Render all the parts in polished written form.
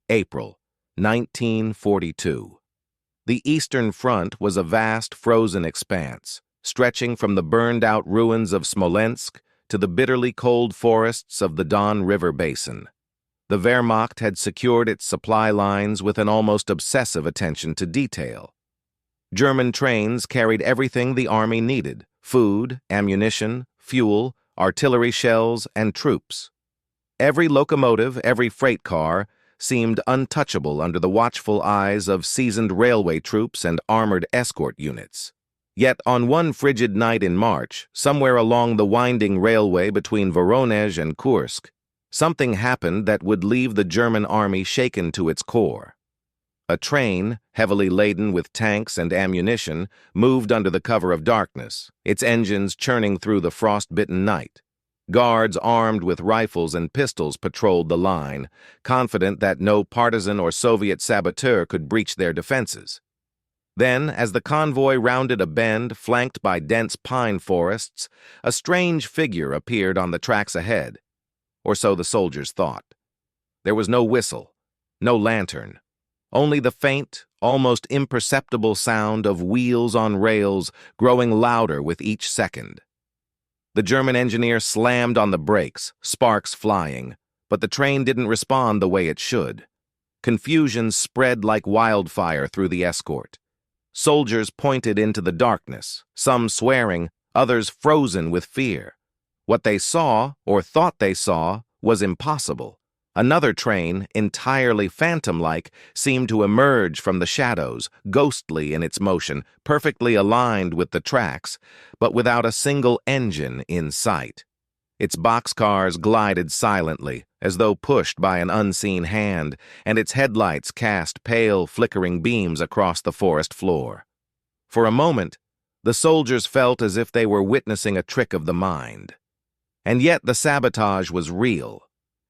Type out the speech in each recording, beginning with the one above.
April, 1942. The Eastern Front was a vast frozen expanse, stretching from the burned-out ruins of Smolensk to the bitterly cold forests of the Don River Basin. The Wehrmacht had secured its supply lines with an almost obsessive attention to detail. German trains carried everything the army needed: food, ammunition, fuel, artillery shells, and troops. Every locomotive, every freight car, seemed untouchable under the watchful eyes of seasoned railway troops and armored escort units. Yet on one frigid night in March, somewhere along the winding railway between Voronezh and Kursk, something happened that would leave the German army shaken to its core. A train, heavily laden with tanks and ammunition, moved under the cover of darkness, its engines churning through the frost-bitten night. Guards armed with rifles and pistols patrolled the line, confident that no partisan or Soviet saboteur could breach their defenses. Then, as the convoy rounded a bend flanked by dense pine forests, a strange figure appeared on the tracks ahead. Or so the soldiers thought. There was no whistle, no lantern, only the faint, almost imperceptible sound of wheels on rails growing louder with each second. The German engineer slammed on the brakes, sparks flying, but the train didn't respond the way it should. Confusion spread like wildfire through the escort. Soldiers pointed into the darkness, some swearing, others frozen with fear. What they saw, or thought they saw, was impossible. Another train, entirely phantom-like, seemed to emerge from the shadows, ghostly in its motion, perfectly aligned with the tracks, but without a single engine in sight. Its boxcars glided silently, as though pushed by an unseen hand, and its headlights cast pale, flickering beams across the forest floor. For a moment, the soldiers felt as if they were witnessing a trick of the mind. And yet the sabotage was real.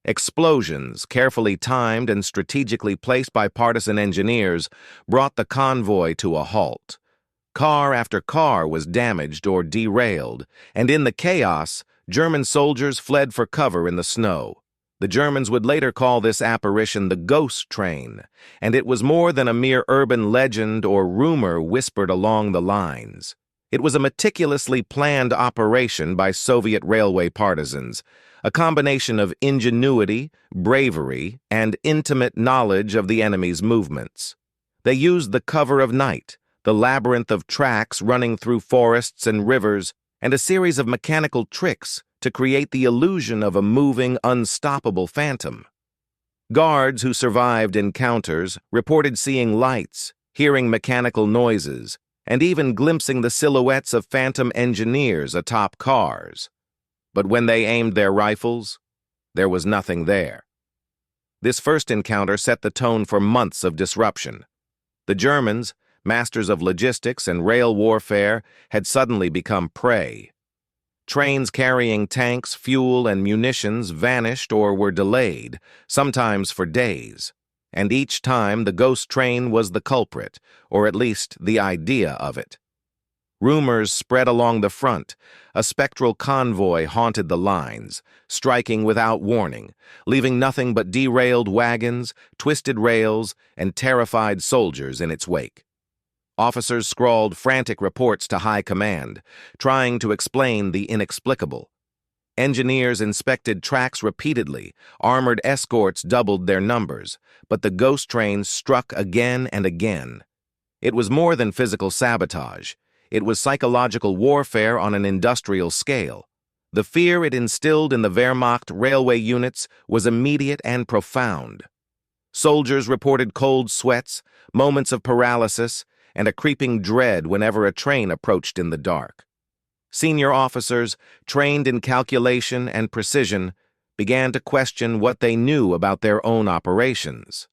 Explosions, carefully timed and strategically placed by partisan engineers, brought the convoy to a halt. Car after car was damaged or derailed, and in the chaos, German soldiers fled for cover in the snow. The Germans would later call this apparition the ghost train, and it was more than a mere urban legend or rumor whispered along the lines. It was a meticulously planned operation by Soviet railway partisans, a combination of ingenuity, bravery, and intimate knowledge of the enemy's movements. They used the cover of night, the labyrinth of tracks running through forests and rivers, and a series of mechanical tricks to create the illusion of a moving, unstoppable phantom. Guards who survived encounters reported seeing lights, hearing mechanical noises, and even glimpsing the silhouettes of phantom engineers atop cars. But when they aimed their rifles, there was nothing there. This first encounter set the tone for months of disruption. The Germans, masters of logistics and rail warfare, had suddenly become prey. Trains carrying tanks, fuel, and munitions vanished or were delayed, sometimes for days. And each time the ghost train was the culprit, or at least the idea of it. Rumors spread along the front. A spectral convoy haunted the lines, striking without warning, leaving nothing but derailed wagons, twisted rails, and terrified soldiers in its wake. Officers scrawled frantic reports to high command, trying to explain the inexplicable. Engineers inspected tracks repeatedly, armored escorts doubled their numbers, but the ghost trains struck again and again. It was more than physical sabotage. It was psychological warfare on an industrial scale. The fear it instilled in the Wehrmacht railway units was immediate and profound. Soldiers reported cold sweats, moments of paralysis, and a creeping dread whenever a train approached in the dark. Senior officers, trained in calculation and precision, began to question what they knew about their own operations.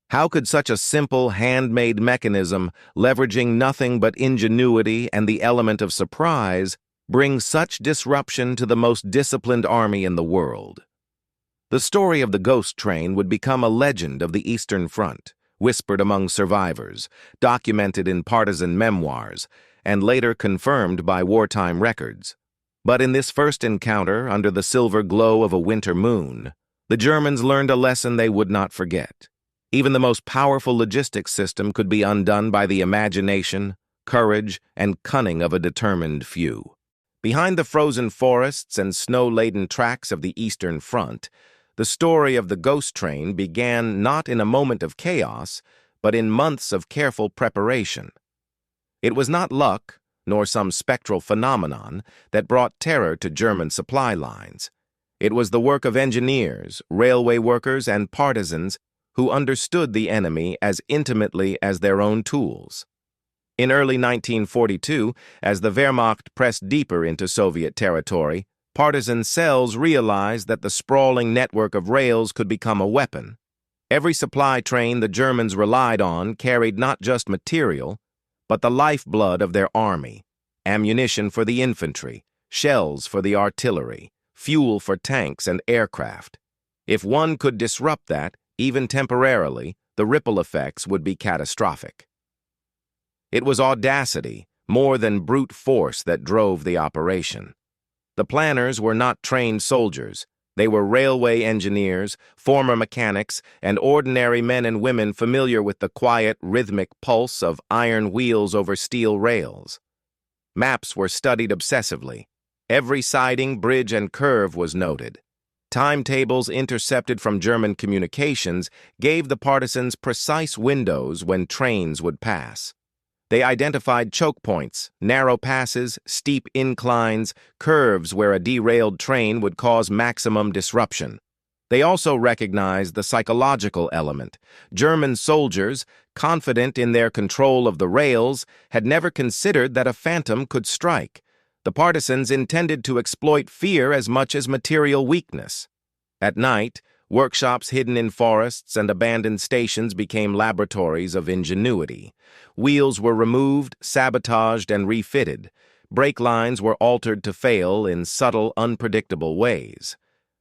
How could such a simple, handmade mechanism, leveraging nothing but ingenuity and the element of surprise, bring such disruption to the most disciplined army in the world? The story of the ghost train would become a legend of the Eastern Front, whispered among survivors, documented in partisan memoirs, and later confirmed by wartime records. But in this first encounter, under the silver glow of a winter moon, the Germans learned a lesson they would not forget. Even the most powerful logistics system could be undone by the imagination, courage, and cunning of a determined few. Behind the frozen forests and snow-laden tracks of the Eastern Front, the story of the ghost train began not in a moment of chaos, but in months of careful preparation. It was not luck, nor some spectral phenomenon, that brought terror to German supply lines. It was the work of engineers, railway workers, and partisans who understood the enemy as intimately as their own tools. In early 1942, as the Wehrmacht pressed deeper into Soviet territory, partisan cells realized that the sprawling network of rails could become a weapon. Every supply train the Germans relied on carried not just material, but the lifeblood of their army: ammunition for the infantry, shells for the artillery, fuel for tanks and aircraft. If one could disrupt that, even temporarily, the ripple effects would be catastrophic. It was audacity, more than brute force, that drove the operation. The planners were not trained soldiers. They were railway engineers, former mechanics, and ordinary men and women familiar with the quiet, rhythmic pulse of iron wheels over steel rails. Maps were studied obsessively. Every siding, bridge, and curve was noted. Timetables intercepted from German communications gave the partisans precise windows when trains would pass. They identified choke points, narrow passes, steep inclines, curves where a derailed train would cause maximum disruption. They also recognized the psychological element. German soldiers, confident in their control of the rails, had never considered that a phantom could strike. The partisans intended to exploit fear as much as material weakness. At night, workshops hidden in forests and abandoned stations became laboratories of ingenuity. Wheels were removed, sabotaged, and refitted. Brake lines were altered to fail in subtle, unpredictable ways.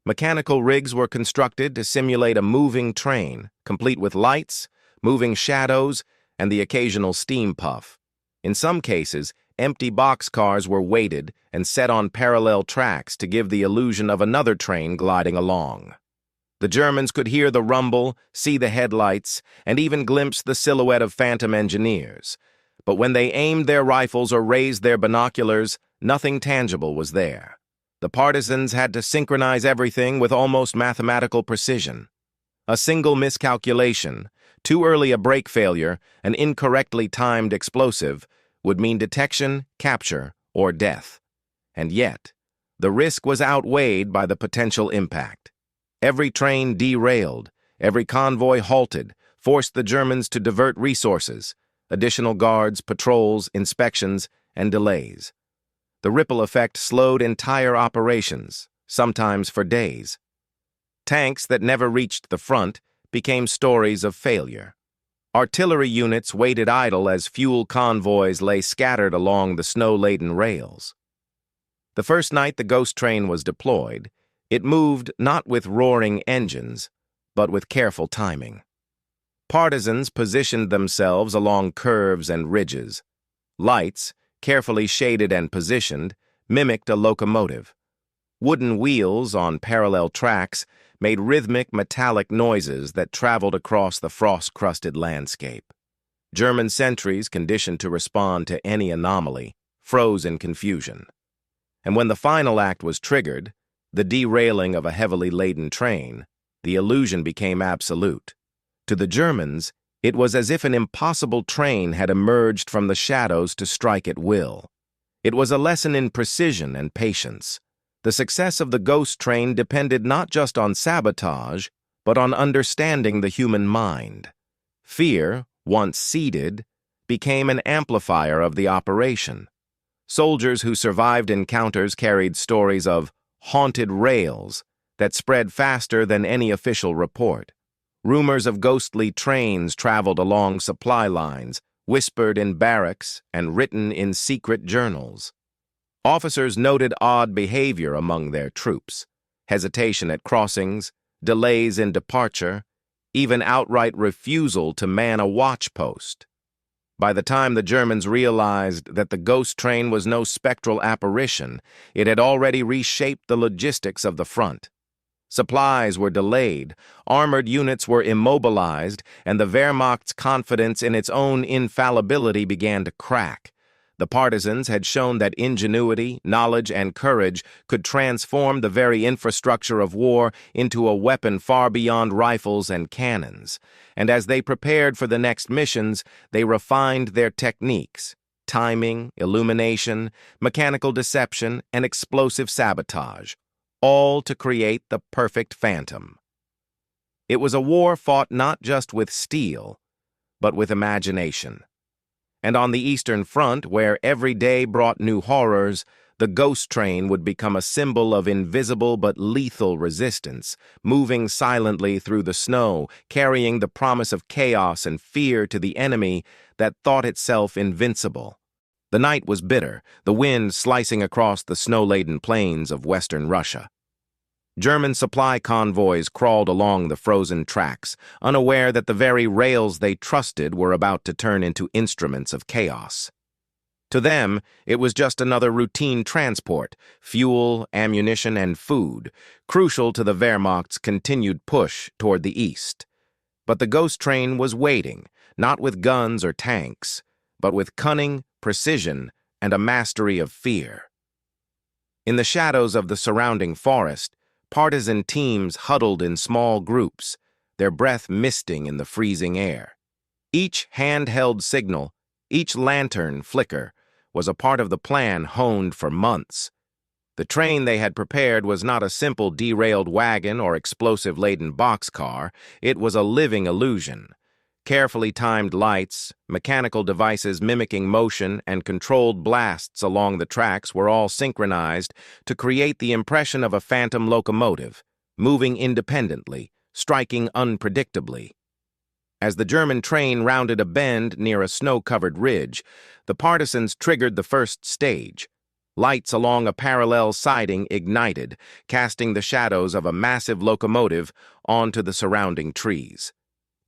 Mechanical rigs were constructed to simulate a moving train, complete with lights, moving shadows, and the occasional steam puff. In some cases, empty boxcars were weighted and set on parallel tracks to give the illusion of another train gliding along. The Germans could hear the rumble, see the headlights, and even glimpse the silhouette of phantom engineers. But when they aimed their rifles or raised their binoculars, nothing tangible was there. The partisans had to synchronize everything with almost mathematical precision. A single miscalculation, too early a brake failure, an incorrectly timed explosive, would mean detection, capture, or death. And yet, the risk was outweighed by the potential impact. Every train derailed, every convoy halted, forced the Germans to divert resources, additional guards, patrols, inspections, and delays. The ripple effect slowed entire operations, sometimes for days. Tanks that never reached the front became stories of failure. Artillery units waited idle as fuel convoys lay scattered along the snow-laden rails. The first night the ghost train was deployed, it moved not with roaring engines, but with careful timing. Partisans positioned themselves along curves and ridges. Lights, carefully shaded and positioned, mimicked a locomotive. Wooden wheels on parallel tracks made rhythmic metallic noises that traveled across the frost-crusted landscape. German sentries, conditioned to respond to any anomaly, froze in confusion. And when the final act was triggered, the derailing of a heavily laden train, the illusion became absolute. To the Germans, it was as if an impossible train had emerged from the shadows to strike at will. It was a lesson in precision and patience. The success of the ghost train depended not just on sabotage, but on understanding the human mind. Fear, once seeded, became an amplifier of the operation. Soldiers who survived encounters carried stories of haunted rails that spread faster than any official report. Rumors of ghostly trains traveled along supply lines, whispered in barracks and written in secret journals. Officers noted odd behavior among their troops: hesitation at crossings, delays in departure, even outright refusal to man a watch post. By the time the Germans realized that the ghost train was no spectral apparition, it had already reshaped the logistics of the front. Supplies were delayed, armored units were immobilized, and the Wehrmacht's confidence in its own infallibility began to crack. The partisans had shown that ingenuity, knowledge, and courage could transform the very infrastructure of war into a weapon far beyond rifles and cannons. And as they prepared for the next missions, they refined their techniques: timing, illumination, mechanical deception, and explosive sabotage, all to create the perfect phantom. It was a war fought not just with steel, but with imagination. And on the Eastern Front, where every day brought new horrors, the ghost train would become a symbol of invisible but lethal resistance, moving silently through the snow, carrying the promise of chaos and fear to the enemy that thought itself invincible. The night was bitter, the wind slicing across the snow-laden plains of western Russia. German supply convoys crawled along the frozen tracks, unaware that the very rails they trusted were about to turn into instruments of chaos. To them, it was just another routine transport: fuel, ammunition, and food, crucial to the Wehrmacht's continued push toward the east. But the ghost train was waiting, not with guns or tanks, but with cunning, precision, and a mastery of fear. In the shadows of the surrounding forest, partisan teams huddled in small groups, their breath misting in the freezing air. Each handheld signal, each lantern flicker, was a part of the plan honed for months. The train they had prepared was not a simple derailed wagon or explosive-laden boxcar. It was a living illusion. Carefully timed lights, mechanical devices mimicking motion, and controlled blasts along the tracks were all synchronized to create the impression of a phantom locomotive, moving independently, striking unpredictably. As the German train rounded a bend near a snow-covered ridge, the partisans triggered the first stage. Lights along a parallel siding ignited, casting the shadows of a massive locomotive onto the surrounding trees.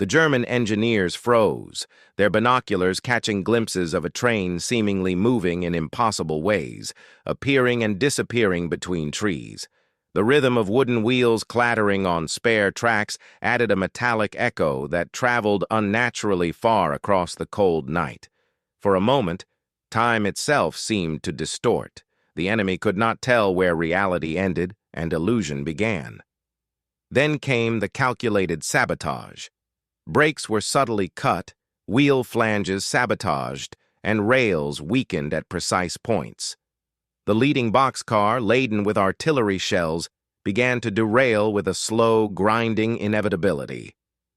The German engineers froze, their binoculars catching glimpses of a train seemingly moving in impossible ways, appearing and disappearing between trees. The rhythm of wooden wheels clattering on spare tracks added a metallic echo that traveled unnaturally far across the cold night. For a moment, time itself seemed to distort. The enemy could not tell where reality ended and illusion began. Then came the calculated sabotage. Brakes were subtly cut, wheel flanges sabotaged, and rails weakened at precise points. The leading boxcar, laden with artillery shells, began to derail with a slow, grinding inevitability.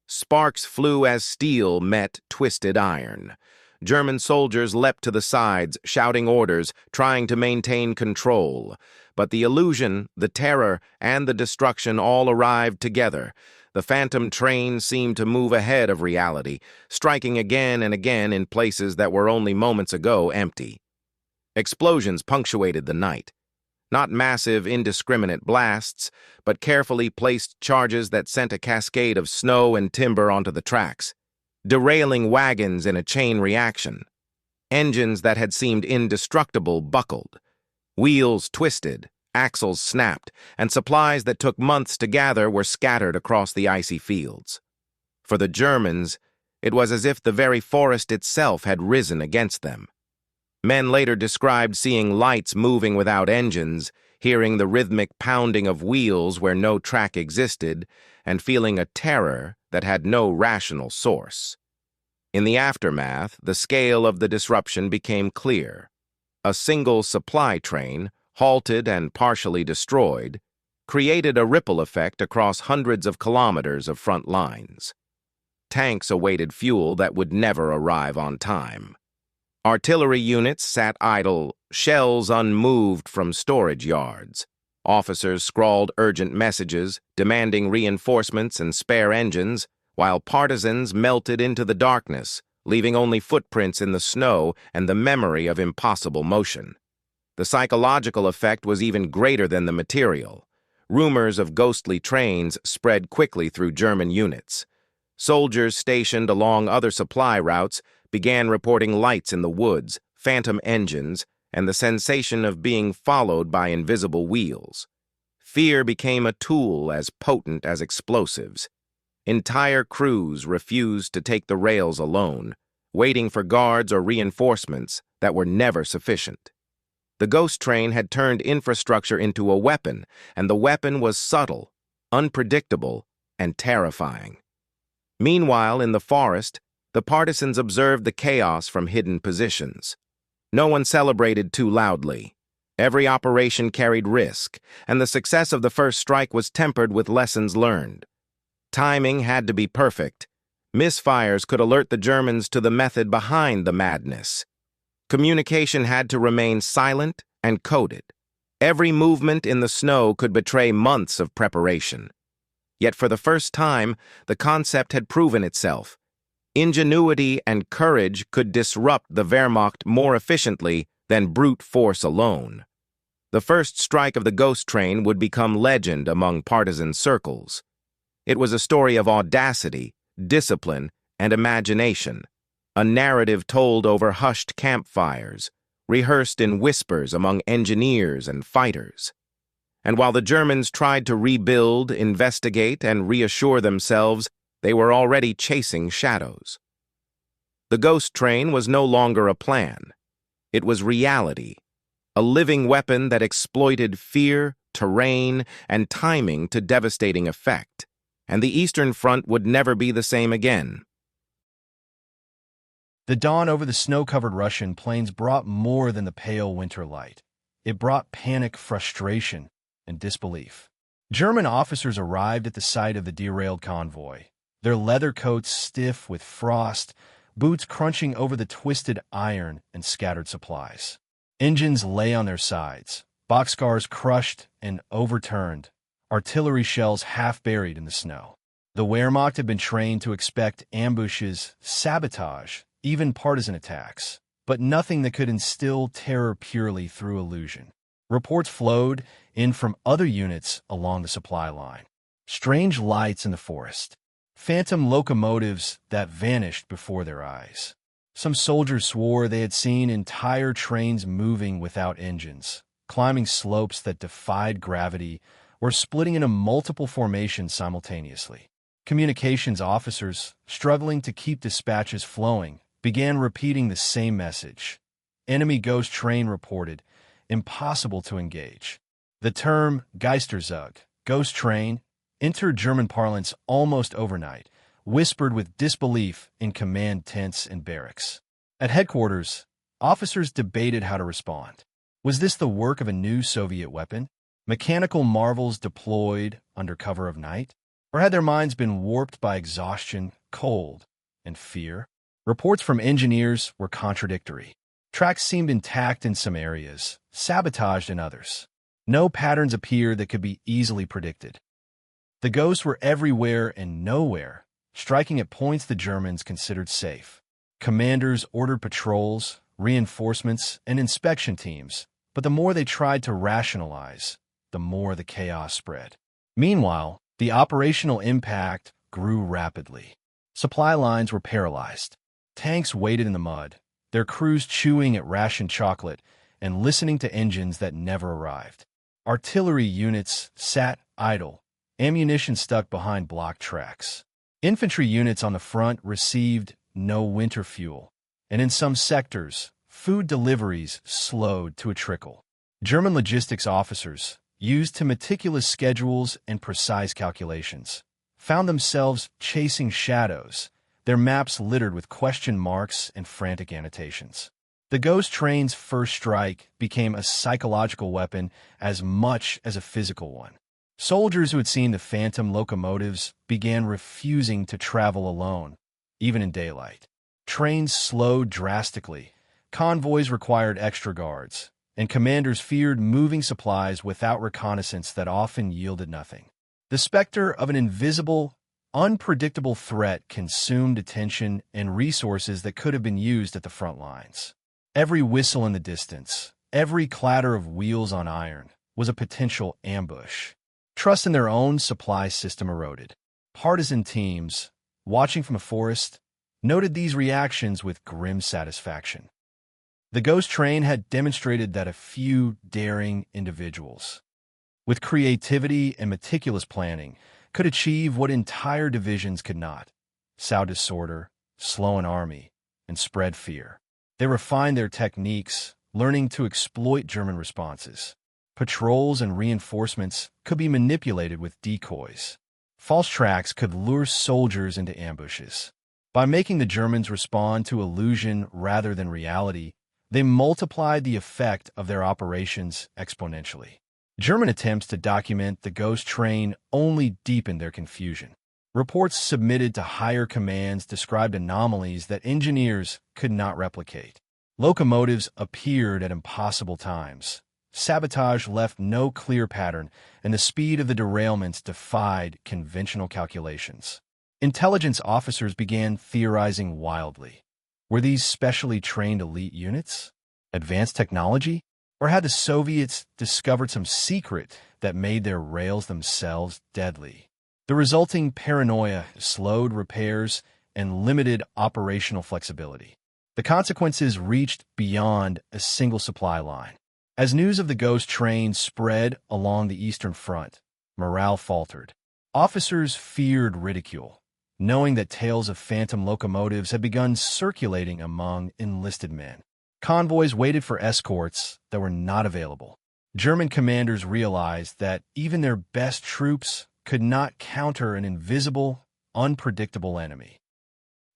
Sparks flew as steel met twisted iron. German soldiers leapt to the sides, shouting orders, trying to maintain control. But the illusion, the terror, and the destruction all arrived together. The phantom train seemed to move ahead of reality, striking again and again in places that were only moments ago empty. Explosions punctuated the night. Not massive, indiscriminate blasts, but carefully placed charges that sent a cascade of snow and timber onto the tracks, derailing wagons in a chain reaction. Engines that had seemed indestructible buckled. Wheels twisted, axles snapped, and supplies that took months to gather were scattered across the icy fields. For the Germans, it was as if the very forest itself had risen against them. Men later described seeing lights moving without engines, hearing the rhythmic pounding of wheels where no track existed, and feeling a terror that had no rational source. In the aftermath, the scale of the disruption became clear. A single supply train, halted and partially destroyed, created a ripple effect across hundreds of kilometers of front lines. Tanks awaited fuel that would never arrive on time. Artillery units sat idle, shells unmoved from storage yards. Officers scrawled urgent messages, demanding reinforcements and spare engines, while partisans melted into the darkness, leaving only footprints in the snow and the memory of impossible motion. The psychological effect was even greater than the material. Rumors of ghostly trains spread quickly through German units. Soldiers stationed along other supply routes began reporting lights in the woods, phantom engines, and the sensation of being followed by invisible wheels. Fear became a tool as potent as explosives. Entire crews refused to take the rails alone, waiting for guards or reinforcements that were never sufficient. The ghost train had turned infrastructure into a weapon, and the weapon was subtle, unpredictable, and terrifying. Meanwhile, in the forest, the partisans observed the chaos from hidden positions. No one celebrated too loudly. Every operation carried risk, and the success of the first strike was tempered with lessons learned. Timing had to be perfect. Misfires could alert the Germans to the method behind the madness. Communication had to remain silent and coded. Every movement in the snow could betray months of preparation. Yet for the first time, the concept had proven itself. Ingenuity and courage could disrupt the Wehrmacht more efficiently than brute force alone. The first strike of the ghost train would become legend among partisan circles. It was a story of audacity, discipline, and imagination, a narrative told over hushed campfires, rehearsed in whispers among engineers and fighters. And while the Germans tried to rebuild, investigate, and reassure themselves, they were already chasing shadows. The ghost train was no longer a plan. It was reality, a living weapon that exploited fear, terrain, and timing to devastating effect. And the Eastern Front would never be the same again. The dawn over the snow-covered Russian plains brought more than the pale winter light. It brought panic, frustration, and disbelief. German officers arrived at the site of the derailed convoy, their leather coats stiff with frost, boots crunching over the twisted iron and scattered supplies. Engines lay on their sides, boxcars crushed and overturned, artillery shells half buried in the snow. The Wehrmacht had been trained to expect ambushes, sabotage, even partisan attacks, but nothing that could instill terror purely through illusion. Reports flowed in from other units along the supply line. Strange lights in the forest. Phantom locomotives that vanished before their eyes. Some soldiers swore they had seen entire trains moving without engines, climbing slopes that defied gravity, or splitting into multiple formations simultaneously. Communications officers, struggling to keep dispatches flowing, began repeating the same message. Enemy ghost train reported, impossible to engage. The term Geisterzug, ghost train, entered German parlance almost overnight, whispered with disbelief in command tents and barracks. At headquarters, officers debated how to respond. Was this the work of a new Soviet weapon? Mechanical marvels deployed under cover of night? Or had their minds been warped by exhaustion, cold, and fear? Reports from engineers were contradictory. Tracks seemed intact in some areas, sabotaged in others. No patterns appeared that could be easily predicted. The ghosts were everywhere and nowhere, striking at points the Germans considered safe. Commanders ordered patrols, reinforcements, and inspection teams, but the more they tried to rationalize, the more the chaos spread. Meanwhile, the operational impact grew rapidly. Supply lines were paralyzed. Tanks waited in the mud, their crews chewing at ration chocolate and listening to engines that never arrived. Artillery units sat idle, ammunition stuck behind blocked tracks. Infantry units on the front received no winter fuel, and in some sectors, food deliveries slowed to a trickle. German logistics officers, used to meticulous schedules and precise calculations, found themselves chasing shadows, their maps littered with question marks and frantic annotations. The ghost train's first strike became a psychological weapon as much as a physical one. Soldiers who had seen the phantom locomotives began refusing to travel alone, even in daylight. Trains slowed drastically, convoys required extra guards, and commanders feared moving supplies without reconnaissance that often yielded nothing. The specter of an invisible, unpredictable threat consumed attention and resources that could have been used at the front lines. Every whistle in the distance, every clatter of wheels on iron, was a potential ambush. Trust in their own supply system eroded. Partisan teams, watching from a forest, noted these reactions with grim satisfaction. The ghost train had demonstrated that a few daring individuals, with creativity and meticulous planning, could achieve what entire divisions could not: sow disorder, slow an army, and spread fear. They refined their techniques, learning to exploit German responses. Patrols and reinforcements could be manipulated with decoys. False tracks could lure soldiers into ambushes. By making the Germans respond to illusion rather than reality, they multiplied the effect of their operations exponentially. German attempts to document the ghost train only deepened their confusion. Reports submitted to higher commands described anomalies that engineers could not replicate. Locomotives appeared at impossible times. Sabotage left no clear pattern, and the speed of the derailments defied conventional calculations. Intelligence officers began theorizing wildly. Were these specially trained elite units? Advanced technology? Or had the Soviets discovered some secret that made their rails themselves deadly? The resulting paranoia slowed repairs and limited operational flexibility. The consequences reached beyond a single supply line. As news of the ghost train spread along the Eastern Front, morale faltered. Officers feared ridicule, knowing that tales of phantom locomotives had begun circulating among enlisted men. Convoys waited for escorts that were not available. German commanders realized that even their best troops could not counter an invisible, unpredictable enemy.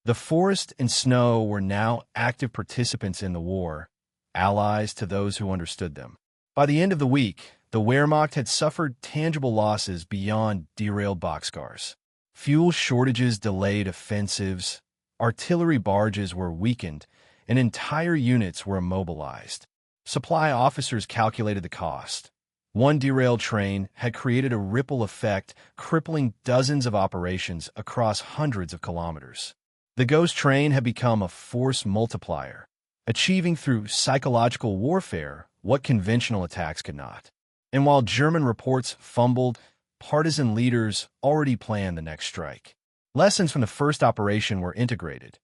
The forest and snow were now active participants in the war, allies to those who understood them. By the end of the week, the Wehrmacht had suffered tangible losses beyond derailed boxcars. Fuel shortages delayed offensives, artillery barges were weakened, and entire units were immobilized. Supply officers calculated the cost. One derailed train had created a ripple effect, crippling dozens of operations across hundreds of kilometers. The ghost train had become a force multiplier, achieving through psychological warfare what conventional attacks could not. And while German reports fumbled, partisan leaders already planned the next strike. Lessons from the first operation were integrated.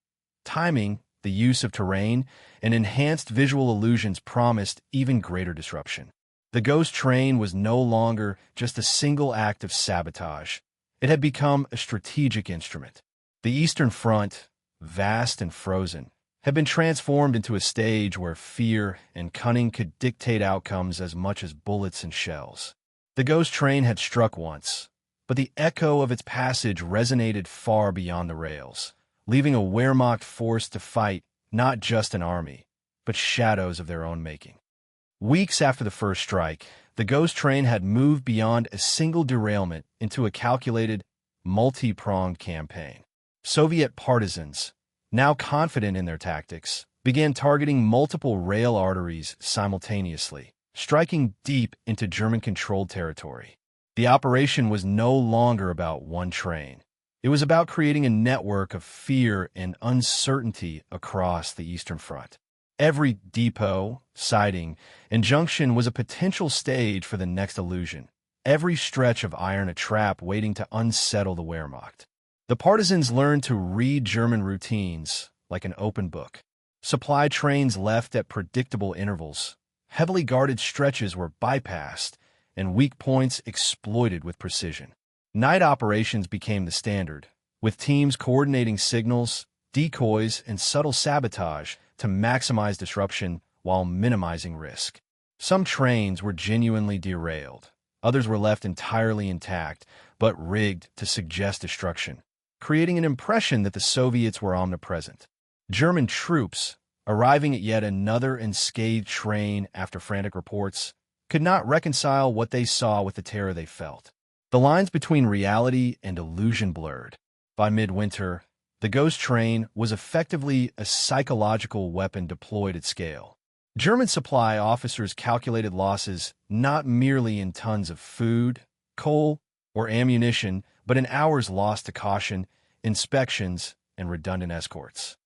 Timing, the use of terrain, and enhanced visual illusions promised even greater disruption. The ghost train was no longer just a single act of sabotage. It had become a strategic instrument. The Eastern Front, vast and frozen, had been transformed into a stage where fear and cunning could dictate outcomes as much as bullets and shells. The ghost train had struck once, but the echo of its passage resonated far beyond the rails, leaving a Wehrmacht forced to fight not just an army, but shadows of their own making. Weeks after the first strike, the ghost train had moved beyond a single derailment into a calculated, multi-pronged campaign. Soviet partisans, now confident in their tactics, began targeting multiple rail arteries simultaneously, striking deep into German-controlled territory. The operation was no longer about one train. It was about creating a network of fear and uncertainty across the Eastern Front. Every depot, siding, and junction was a potential stage for the next illusion. Every stretch of iron a trap waiting to unsettle the Wehrmacht. The partisans learned to read German routines like an open book. Supply trains left at predictable intervals. Heavily guarded stretches were bypassed, and weak points exploited with precision. Night operations became the standard, with teams coordinating signals, decoys, and subtle sabotage to maximize disruption while minimizing risk. Some trains were genuinely derailed. Others were left entirely intact, but rigged to suggest destruction, creating an impression that the Soviets were omnipresent. German troops, arriving at yet another unscathed train after frantic reports, could not reconcile what they saw with the terror they felt. The lines between reality and illusion blurred. By midwinter, the ghost train was effectively a psychological weapon deployed at scale. German supply officers calculated losses not merely in tons of food, coal, or ammunition, but in hours lost to caution, inspections, and redundant escorts.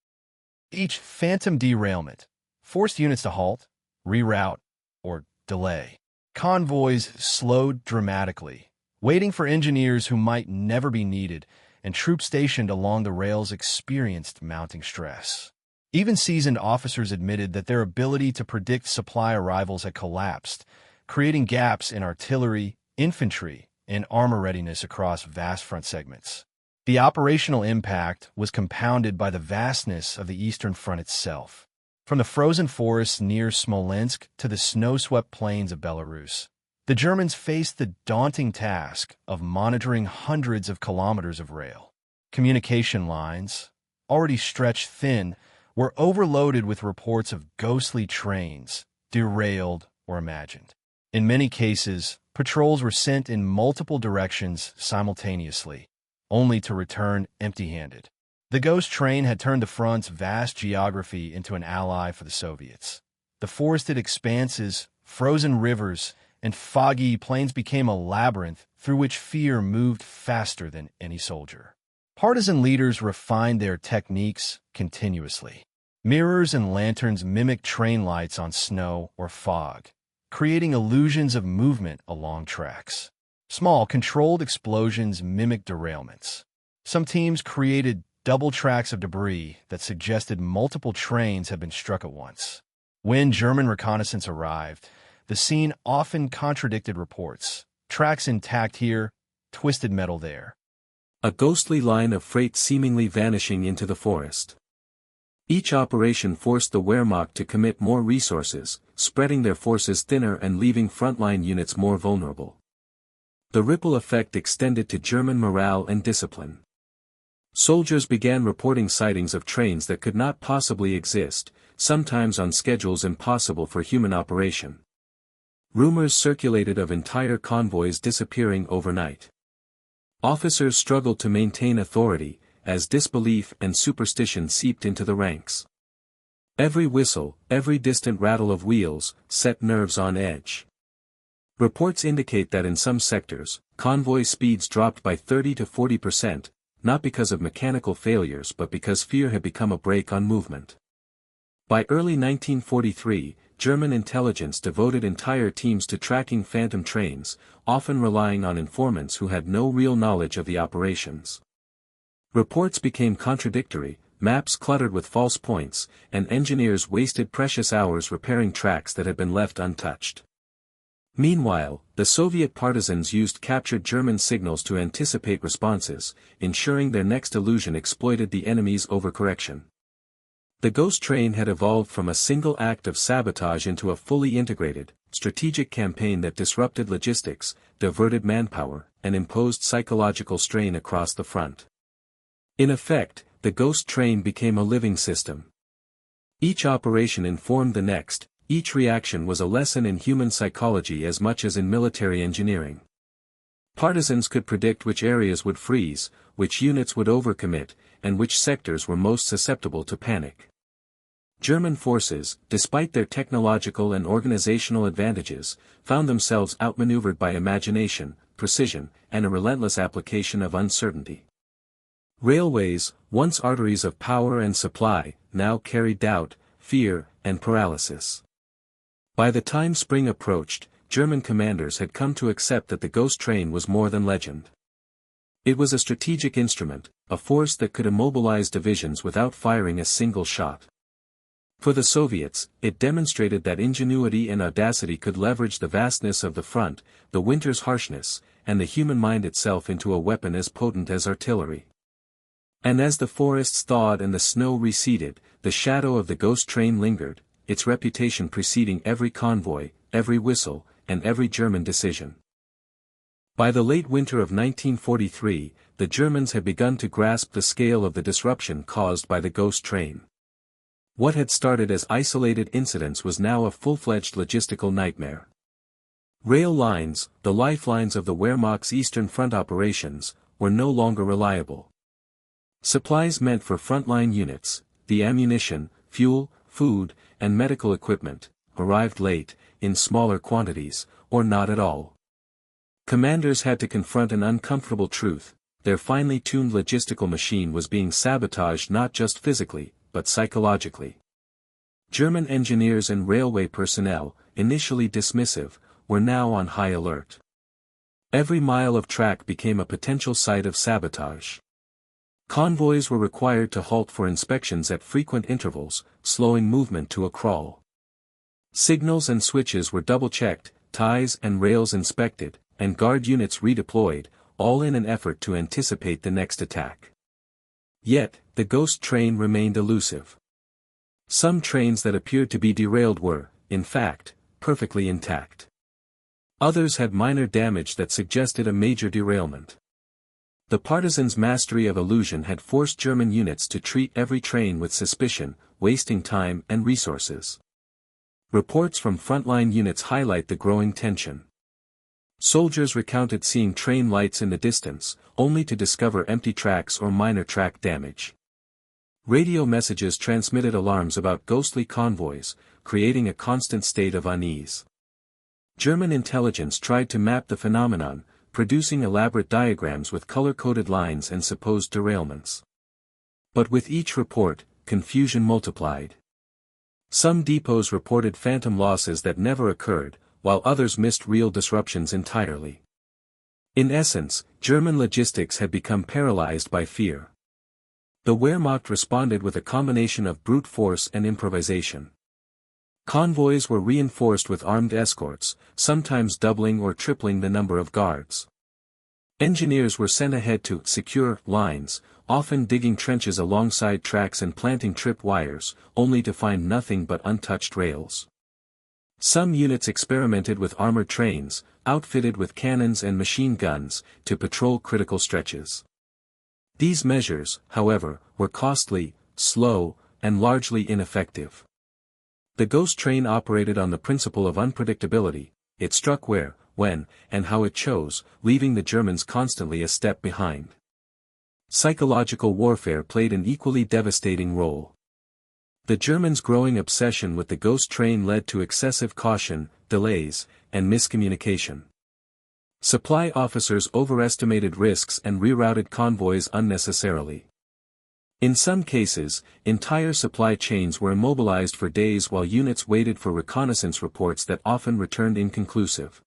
Each phantom derailment forced units to halt, reroute, or delay. Convoys slowed dramatically, waiting for engineers who might never be needed, and troops stationed along the rails experienced mounting stress. Even seasoned officers admitted that their ability to predict supply arrivals had collapsed, creating gaps in artillery, infantry, and armor readiness across vast front segments. The operational impact was compounded by the vastness of the Eastern Front itself. From the frozen forests near Smolensk to the snow-swept plains of Belarus, the Germans faced the daunting task of monitoring hundreds of kilometers of rail. Communication lines, already stretched thin, were overloaded with reports of ghostly trains, derailed or imagined. In many cases, patrols were sent in multiple directions simultaneously, only to return empty-handed. The ghost train had turned the front's vast geography into an ally for the Soviets. The forested expanses, frozen rivers, and foggy plains became a labyrinth through which fear moved faster than any soldier. Partisan leaders refined their techniques continuously. Mirrors and lanterns mimicked train lights on snow or fog, creating illusions of movement along tracks. Small, controlled explosions mimicked derailments. Some teams created double tracks of debris that suggested multiple trains had been struck at once. When German reconnaissance arrived, the scene often contradicted reports. Tracks intact here, twisted metal there. A ghostly line of freight seemingly vanishing into the forest. Each operation forced the Wehrmacht to commit more resources, spreading their forces thinner and leaving frontline units more vulnerable. The ripple effect extended to German morale and discipline. Soldiers began reporting sightings of trains that could not possibly exist, sometimes on schedules impossible for human operation. Rumors circulated of entire convoys disappearing overnight. Officers struggled to maintain authority, as disbelief and superstition seeped into the ranks. Every whistle, every distant rattle of wheels, set nerves on edge. Reports indicate that in some sectors, convoy speeds dropped by 30 to 40%, not because of mechanical failures but because fear had become a brake on movement. By early 1943, German intelligence devoted entire teams to tracking phantom trains, often relying on informants who had no real knowledge of the operations. Reports became contradictory, maps cluttered with false points, and engineers wasted precious hours repairing tracks that had been left untouched. Meanwhile, the Soviet partisans used captured German signals to anticipate responses, ensuring their next illusion exploited the enemy's overcorrection. The ghost train had evolved from a single act of sabotage into a fully integrated, strategic campaign that disrupted logistics, diverted manpower, and imposed psychological strain across the front. In effect, the ghost train became a living system. Each operation informed the next. Each reaction was a lesson in human psychology as much as in military engineering. Partisans could predict which areas would freeze, which units would overcommit, and which sectors were most susceptible to panic. German forces, despite their technological and organizational advantages, found themselves outmaneuvered by imagination, precision, and a relentless application of uncertainty. Railways, once arteries of power and supply, now carried doubt, fear, and paralysis. By the time spring approached, German commanders had come to accept that the ghost train was more than legend. It was a strategic instrument, a force that could immobilize divisions without firing a single shot. For the Soviets, it demonstrated that ingenuity and audacity could leverage the vastness of the front, the winter's harshness, and the human mind itself into a weapon as potent as artillery. And as the forests thawed and the snow receded, the shadow of the ghost train lingered, its reputation preceding every convoy, every whistle, and every German decision. By the late winter of 1943, the Germans had begun to grasp the scale of the disruption caused by the ghost train. What had started as isolated incidents was now a full-fledged logistical nightmare. Rail lines, the lifelines of the Wehrmacht's Eastern Front operations, were no longer reliable. Supplies meant for frontline units, the ammunition, fuel, food, and medical equipment, arrived late, in smaller quantities, or not at all. Commanders had to confront an uncomfortable truth: their finely tuned logistical machine was being sabotaged not just physically, but psychologically. German engineers and railway personnel, initially dismissive, were now on high alert. Every mile of track became a potential site of sabotage. Convoys were required to halt for inspections at frequent intervals, slowing movement to a crawl. Signals and switches were double-checked, ties and rails inspected, and guard units redeployed, all in an effort to anticipate the next attack. Yet, the ghost train remained elusive. Some trains that appeared to be derailed were, in fact, perfectly intact. Others had minor damage that suggested a major derailment. The partisans' mastery of illusion had forced German units to treat every train with suspicion, wasting time and resources. Reports from frontline units highlight the growing tension. Soldiers recounted seeing train lights in the distance, only to discover empty tracks or minor track damage. Radio messages transmitted alarms about ghostly convoys, creating a constant state of unease. German intelligence tried to map the phenomenon, producing elaborate diagrams with color-coded lines and supposed derailments. But with each report, confusion multiplied. Some depots reported phantom losses that never occurred, while others missed real disruptions entirely. In essence, German logistics had become paralyzed by fear. The Wehrmacht responded with a combination of brute force and improvisation. Convoys were reinforced with armed escorts, sometimes doubling or tripling the number of guards. Engineers were sent ahead to secure lines, often digging trenches alongside tracks and planting trip wires, only to find nothing but untouched rails. Some units experimented with armored trains, outfitted with cannons and machine guns, to patrol critical stretches. These measures, however, were costly, slow, and largely ineffective. The ghost train operated on the principle of unpredictability. It struck where, when, and how it chose, leaving the Germans constantly a step behind. Psychological warfare played an equally devastating role. The Germans' growing obsession with the ghost train led to excessive caution, delays, and miscommunication. Supply officers overestimated risks and rerouted convoys unnecessarily. In some cases, entire supply chains were immobilized for days while units waited for reconnaissance reports that often returned inconclusive.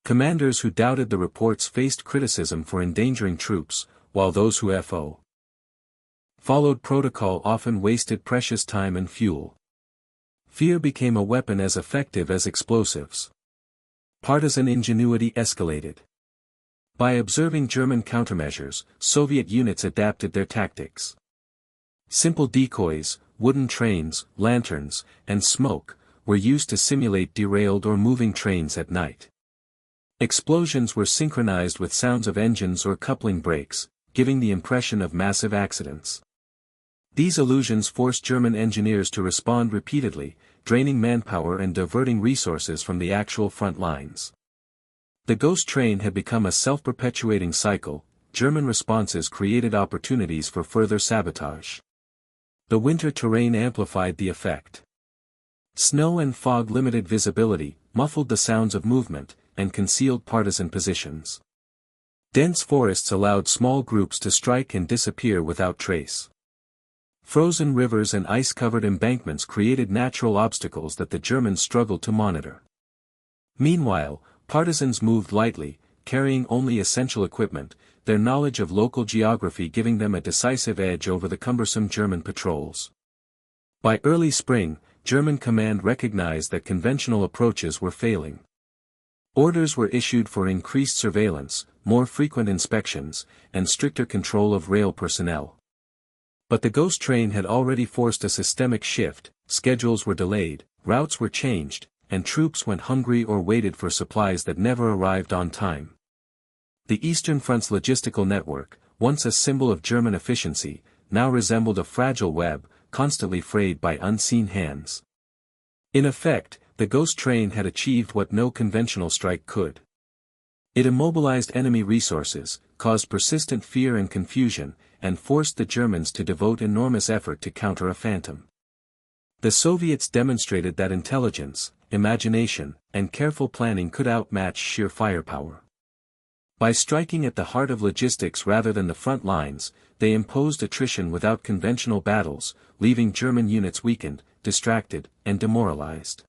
Commanders who doubted the reports faced criticism for endangering troops, while those who followed protocol often wasted precious time and fuel. Fear became a weapon as effective as explosives. Partisan ingenuity escalated. By observing German countermeasures, Soviet units adapted their tactics. Simple decoys, wooden trains, lanterns, and smoke, were used to simulate derailed or moving trains at night. Explosions were synchronized with sounds of engines or coupling breaks, giving the impression of massive accidents. These illusions forced German engineers to respond repeatedly, draining manpower and diverting resources from the actual front lines. The ghost train had become a self-perpetuating cycle. German responses created opportunities for further sabotage. The winter terrain amplified the effect. Snow and fog limited visibility, muffled the sounds of movement, and concealed partisan positions. Dense forests allowed small groups to strike and disappear without trace. Frozen rivers and ice-covered embankments created natural obstacles that the Germans struggled to monitor. Meanwhile, partisans moved lightly, carrying only essential equipment, their knowledge of local geography giving them a decisive edge over the cumbersome German patrols. By early spring, German command recognized that conventional approaches were failing. Orders were issued for increased surveillance, more frequent inspections, and stricter control of rail personnel. But the ghost train had already forced a systemic shift. Schedules were delayed, routes were changed, and troops went hungry or waited for supplies that never arrived on time. The Eastern Front's logistical network, once a symbol of German efficiency, now resembled a fragile web, constantly frayed by unseen hands. In effect, the ghost train had achieved what no conventional strike could. It immobilized enemy resources, caused persistent fear and confusion, and forced the Germans to devote enormous effort to counter a phantom. The Soviets demonstrated that intelligence, imagination, and careful planning could outmatch sheer firepower. By striking at the heart of logistics rather than the front lines, they imposed attrition without conventional battles, leaving German units weakened, distracted, and demoralized.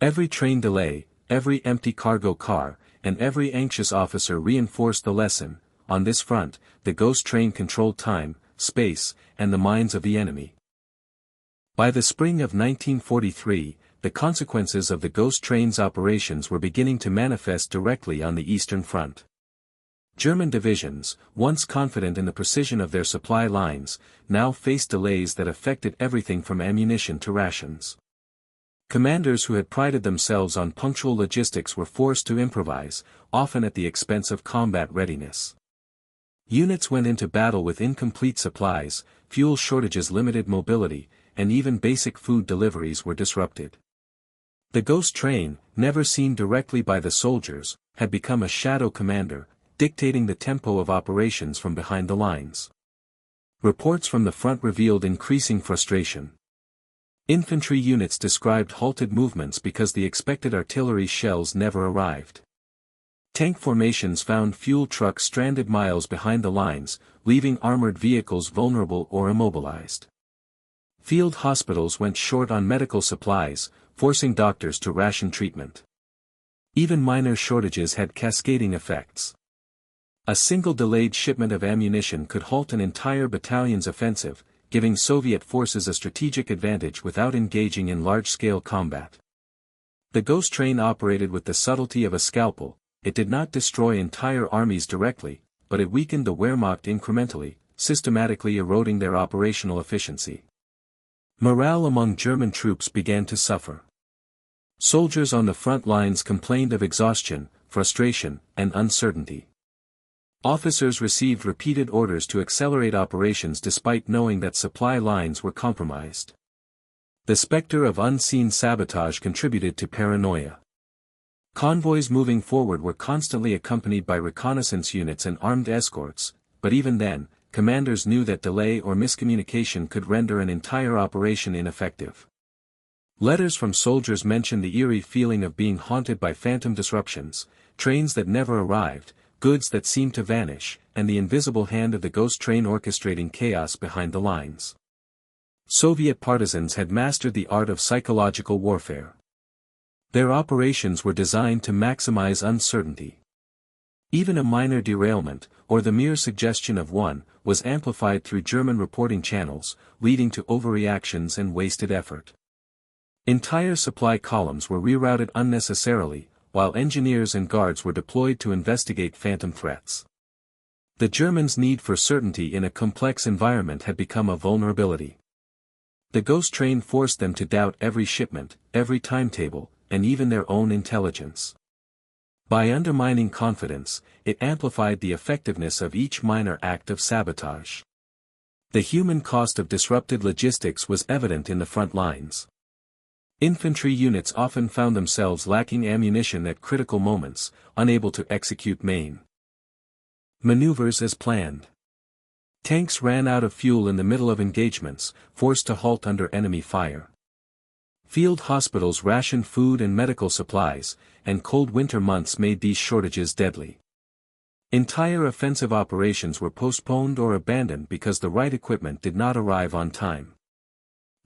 Every train delay, every empty cargo car, and every anxious officer reinforced the lesson: on this front, the ghost train controlled time, space, and the minds of the enemy. By the spring of 1943, the consequences of the ghost train's operations were beginning to manifest directly on the Eastern Front. German divisions, once confident in the precision of their supply lines, now faced delays that affected everything from ammunition to rations. Commanders who had prided themselves on punctual logistics were forced to improvise, often at the expense of combat readiness. Units went into battle with incomplete supplies, fuel shortages limited mobility, and even basic food deliveries were disrupted. The ghost train, never seen directly by the soldiers, had become a shadow commander, dictating the tempo of operations from behind the lines. Reports from the front revealed increasing frustration. Infantry units described halted movements because the expected artillery shells never arrived. Tank formations found fuel trucks stranded miles behind the lines, leaving armored vehicles vulnerable or immobilized. Field hospitals went short on medical supplies, forcing doctors to ration treatment. Even minor shortages had cascading effects. A single delayed shipment of ammunition could halt an entire battalion's offensive, giving Soviet forces a strategic advantage without engaging in large-scale combat. The ghost train operated with the subtlety of a scalpel. It did not destroy entire armies directly, but it weakened the Wehrmacht incrementally, systematically eroding their operational efficiency. Morale among German troops began to suffer. Soldiers on the front lines complained of exhaustion, frustration, and uncertainty. Officers received repeated orders to accelerate operations despite knowing that supply lines were compromised. The specter of unseen sabotage contributed to paranoia. Convoys moving forward were constantly accompanied by reconnaissance units and armed escorts, but even then, commanders knew that delay or miscommunication could render an entire operation ineffective. Letters from soldiers mentioned the eerie feeling of being haunted by phantom disruptions, trains that never arrived, goods that seemed to vanish, and the invisible hand of the ghost train orchestrating chaos behind the lines. Soviet partisans had mastered the art of psychological warfare. Their operations were designed to maximize uncertainty. Even a minor derailment, or the mere suggestion of one, was amplified through German reporting channels, leading to overreactions and wasted effort. Entire supply columns were rerouted unnecessarily, while engineers and guards were deployed to investigate phantom threats. The Germans' need for certainty in a complex environment had become a vulnerability. The ghost train forced them to doubt every shipment, every timetable, and even their own intelligence. By undermining confidence, it amplified the effectiveness of each minor act of sabotage. The human cost of disrupted logistics was evident in the front lines. Infantry units often found themselves lacking ammunition at critical moments, unable to execute main maneuvers as planned. Tanks ran out of fuel in the middle of engagements, forced to halt under enemy fire. Field hospitals rationed food and medical supplies, and cold winter months made these shortages deadly. Entire offensive operations were postponed or abandoned because the right equipment did not arrive on time.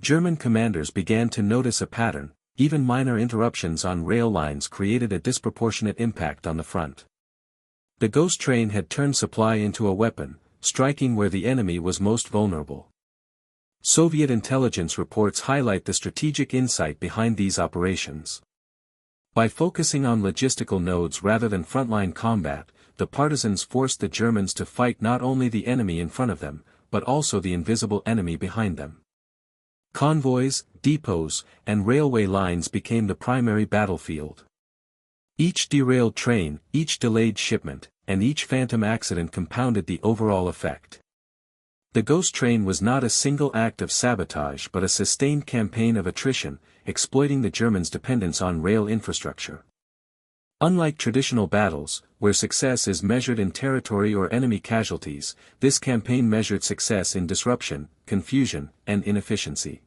German commanders began to notice a pattern. Even minor interruptions on rail lines created a disproportionate impact on the front. The ghost train had turned supply into a weapon, striking where the enemy was most vulnerable. Soviet intelligence reports highlight the strategic insight behind these operations. By focusing on logistical nodes rather than frontline combat, the partisans forced the Germans to fight not only the enemy in front of them, but also the invisible enemy behind them. Convoys, depots, and railway lines became the primary battlefield. Each derailed train, each delayed shipment, and each phantom accident compounded the overall effect. The ghost train was not a single act of sabotage but a sustained campaign of attrition, exploiting the Germans' dependence on rail infrastructure. Unlike traditional battles, where success is measured in territory or enemy casualties, this campaign measured success in disruption, confusion, and inefficiency.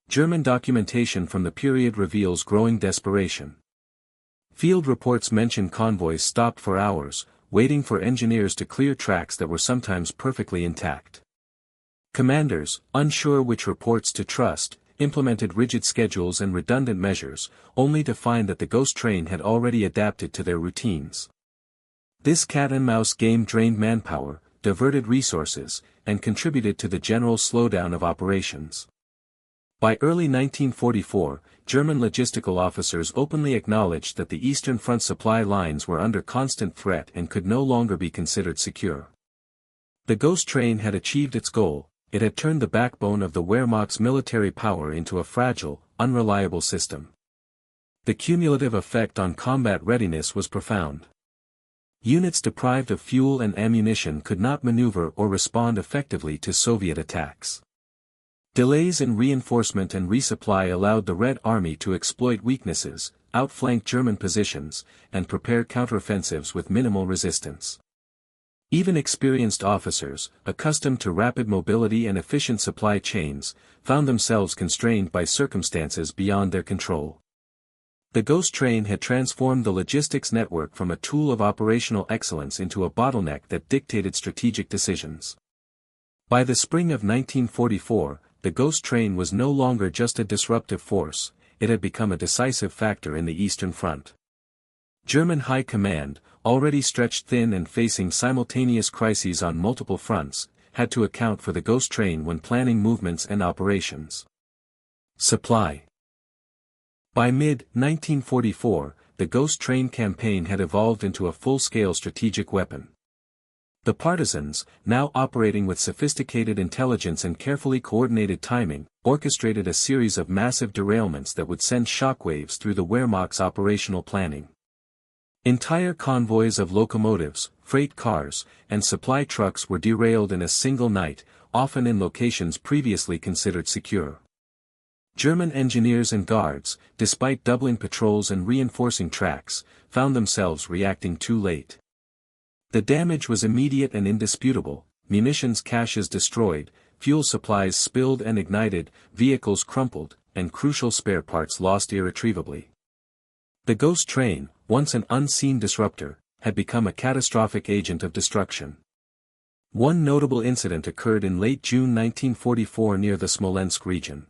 German documentation from the period reveals growing desperation. Field reports mention convoys stopped for hours, waiting for engineers to clear tracks that were sometimes perfectly intact. Commanders, unsure which reports to trust, implemented rigid schedules and redundant measures, only to find that the ghost train had already adapted to their routines. This cat-and-mouse game drained manpower, diverted resources, and contributed to the general slowdown of operations. By early 1944, German logistical officers openly acknowledged that the Eastern Front supply lines were under constant threat and could no longer be considered secure. The ghost train had achieved its goal. It had turned the backbone of the Wehrmacht's military power into a fragile, unreliable system. The cumulative effect on combat readiness was profound. Units deprived of fuel and ammunition could not maneuver or respond effectively to Soviet attacks. Delays in reinforcement and resupply allowed the Red Army to exploit weaknesses, outflank German positions, and prepare counteroffensives with minimal resistance. Even experienced officers, accustomed to rapid mobility and efficient supply chains, found themselves constrained by circumstances beyond their control. The ghost train had transformed the logistics network from a tool of operational excellence into a bottleneck that dictated strategic decisions. By the spring of 1944, the ghost train was no longer just a disruptive force, it had become a decisive factor in the Eastern Front. German High Command, already stretched thin and facing simultaneous crises on multiple fronts, had to account for the ghost train when planning movements and operations. Supply. By mid-1944, the ghost train campaign had evolved into a full-scale strategic weapon. The partisans, now operating with sophisticated intelligence and carefully coordinated timing, orchestrated a series of massive derailments that would send shockwaves through the Wehrmacht's operational planning. Entire convoys of locomotives, freight cars, and supply trucks were derailed in a single night, often in locations previously considered secure. German engineers and guards, despite doubling patrols and reinforcing tracks, found themselves reacting too late. The damage was immediate and indisputable: munitions caches destroyed, fuel supplies spilled and ignited, vehicles crumpled, and crucial spare parts lost irretrievably. The ghost train, once an unseen disruptor, had become a catastrophic agent of destruction. One notable incident occurred in late June 1944 near the Smolensk region.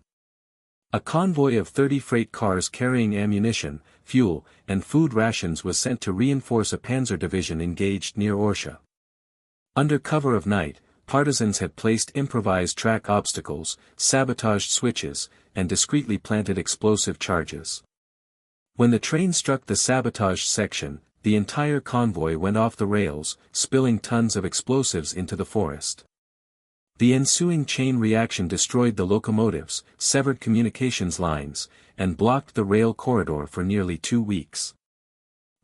A convoy of 30 freight cars carrying ammunition, fuel, and food rations was sent to reinforce a panzer division engaged near Orsha. Under cover of night, partisans had placed improvised track obstacles, sabotaged switches, and discreetly planted explosive charges. When the train struck the sabotaged section, the entire convoy went off the rails, spilling tons of explosives into the forest. The ensuing chain reaction destroyed the locomotives, severed communications lines, and blocked the rail corridor for nearly 2 weeks.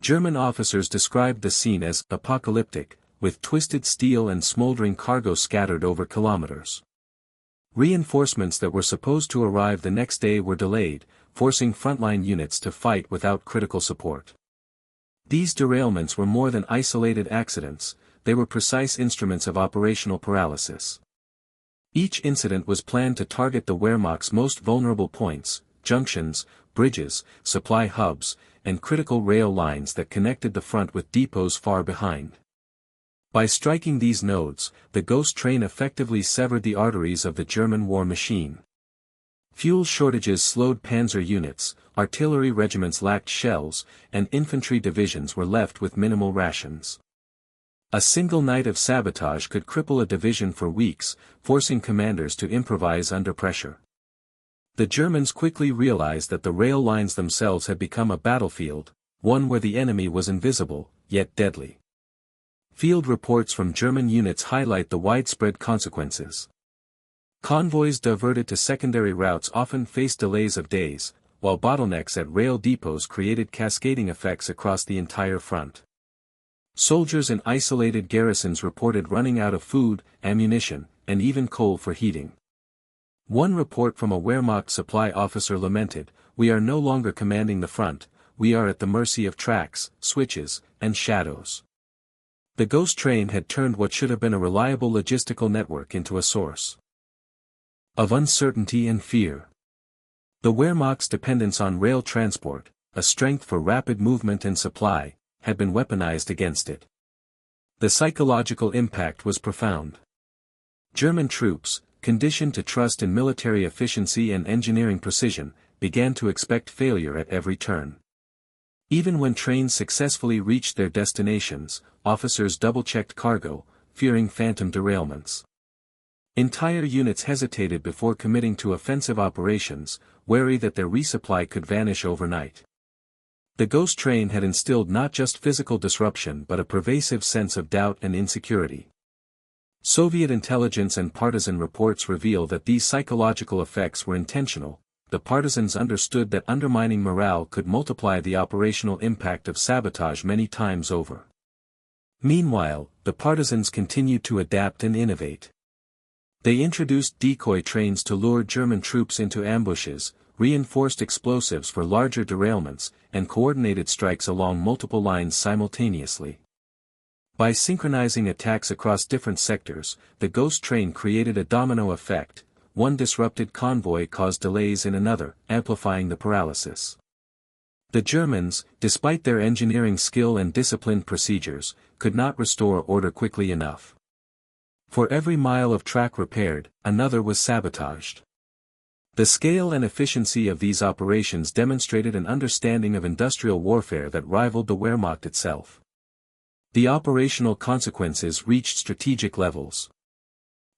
German officers described the scene as apocalyptic, with twisted steel and smoldering cargo scattered over kilometers. Reinforcements that were supposed to arrive the next day were delayed, forcing frontline units to fight without critical support. These derailments were more than isolated accidents, they were precise instruments of operational paralysis. Each incident was planned to target the Wehrmacht's most vulnerable points: junctions, bridges, supply hubs, and critical rail lines that connected the front with depots far behind. By striking these nodes, the ghost train effectively severed the arteries of the German war machine. Fuel shortages slowed panzer units, artillery regiments lacked shells, and infantry divisions were left with minimal rations. A single night of sabotage could cripple a division for weeks, forcing commanders to improvise under pressure. The Germans quickly realized that the rail lines themselves had become a battlefield, one where the enemy was invisible, yet deadly. Field reports from German units highlight the widespread consequences. Convoys diverted to secondary routes often faced delays of days, while bottlenecks at rail depots created cascading effects across the entire front. Soldiers in isolated garrisons reported running out of food, ammunition, and even coal for heating. One report from a Wehrmacht supply officer lamented, "We are no longer commanding the front, we are at the mercy of tracks, switches, and shadows." The ghost train had turned what should have been a reliable logistical network into a source of uncertainty and fear. The Wehrmacht's dependence on rail transport, a strength for rapid movement and supply, had been weaponized against it. The psychological impact was profound. German troops, conditioned to trust in military efficiency and engineering precision, began to expect failure at every turn. Even when trains successfully reached their destinations, officers double-checked cargo, fearing phantom derailments. Entire units hesitated before committing to offensive operations, wary that their resupply could vanish overnight. The ghost train had instilled not just physical disruption but a pervasive sense of doubt and insecurity. Soviet intelligence and partisan reports reveal that these psychological effects were intentional. The partisans understood that undermining morale could multiply the operational impact of sabotage many times over. Meanwhile, the partisans continued to adapt and innovate. They introduced decoy trains to lure German troops into ambushes, reinforced explosives for larger derailments, and coordinated strikes along multiple lines simultaneously. By synchronizing attacks across different sectors, the ghost train created a domino effect. One disrupted convoy caused delays in another, amplifying the paralysis. The Germans, despite their engineering skill and disciplined procedures, could not restore order quickly enough. For every mile of track repaired, another was sabotaged. The scale and efficiency of these operations demonstrated an understanding of industrial warfare that rivaled the Wehrmacht itself. The operational consequences reached strategic levels.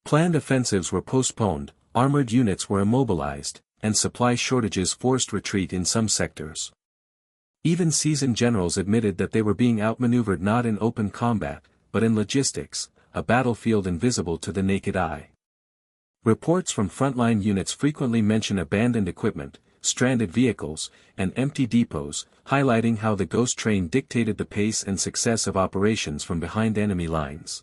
Planned offensives were postponed, armored units were immobilized, and supply shortages forced retreat in some sectors. Even seasoned generals admitted that they were being outmaneuvered not in open combat, but in logistics, a battlefield invisible to the naked eye. Reports from frontline units frequently mention abandoned equipment, stranded vehicles, and empty depots, highlighting how the ghost train dictated the pace and success of operations from behind enemy lines.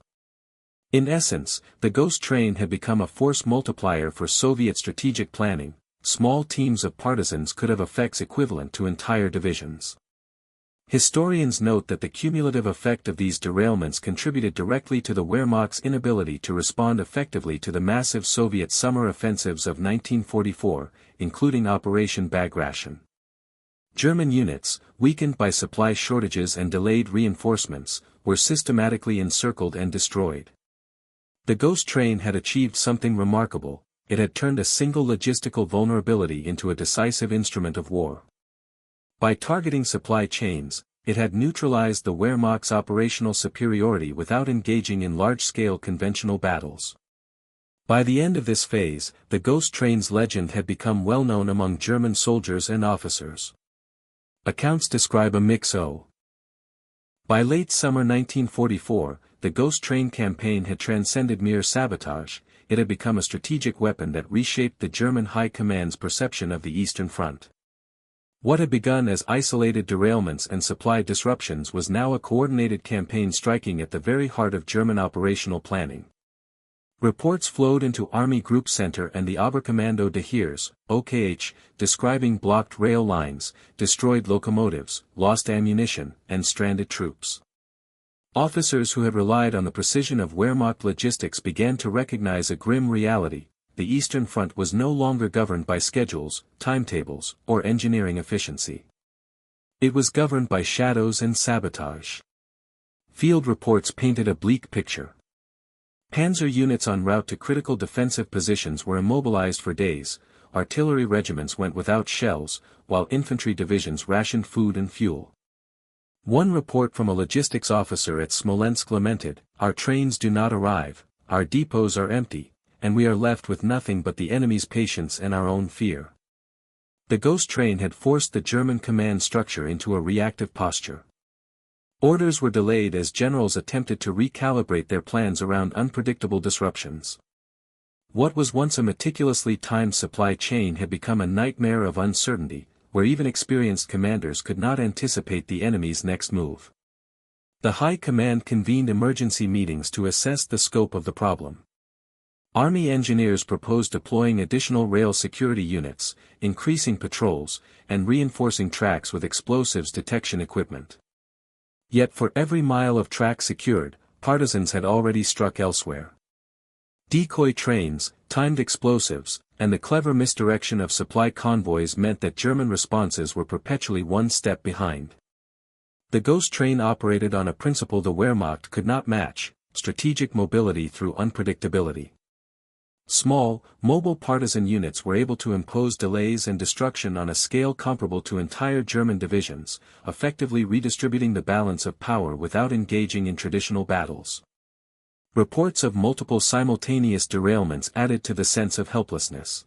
In essence, the ghost train had become a force multiplier for Soviet strategic planning. Small teams of partisans could have effects equivalent to entire divisions. Historians note that the cumulative effect of these derailments contributed directly to the Wehrmacht's inability to respond effectively to the massive Soviet summer offensives of 1944, including Operation Bagration. German units, weakened by supply shortages and delayed reinforcements, were systematically encircled and destroyed. The ghost train had achieved something remarkable. It had turned a single logistical vulnerability into a decisive instrument of war. By targeting supply chains, it had neutralized the Wehrmacht's operational superiority without engaging in large-scale conventional battles. By the end of this phase, the ghost train's legend had become well known among German soldiers and officers. Accounts describe a mix-o. By late summer 1944, the ghost train campaign had transcended mere sabotage. It had become a strategic weapon that reshaped the German High Command's perception of the Eastern Front. What had begun as isolated derailments and supply disruptions was now a coordinated campaign striking at the very heart of German operational planning. Reports flowed into Army Group Center and the Oberkommando des Heers, OKH, describing blocked rail lines, destroyed locomotives, lost ammunition, and stranded troops. Officers who had relied on the precision of Wehrmacht logistics began to recognize a grim reality. The Eastern Front was no longer governed by schedules, timetables, or engineering efficiency. It was governed by shadows and sabotage. Field reports painted a bleak picture. Panzer units en route to critical defensive positions were immobilized for days, artillery regiments went without shells, while infantry divisions rationed food and fuel. One report from a logistics officer at Smolensk lamented, "Our trains do not arrive, our depots are empty, and we are left with nothing but the enemy's patience and our own fear." The ghost train had forced the German command structure into a reactive posture. Orders were delayed as generals attempted to recalibrate their plans around unpredictable disruptions. What was once a meticulously timed supply chain had become a nightmare of uncertainty, where even experienced commanders could not anticipate the enemy's next move. The High Command convened emergency meetings to assess the scope of the problem. Army engineers proposed deploying additional rail security units, increasing patrols, and reinforcing tracks with explosives detection equipment. Yet for every mile of track secured, partisans had already struck elsewhere. Decoy trains, timed explosives, and the clever misdirection of supply convoys meant that German responses were perpetually one step behind. The ghost train operated on a principle the Wehrmacht could not match: strategic mobility through unpredictability. Small, mobile partisan units were able to impose delays and destruction on a scale comparable to entire German divisions, effectively redistributing the balance of power without engaging in traditional battles. Reports of multiple simultaneous derailments added to the sense of helplessness.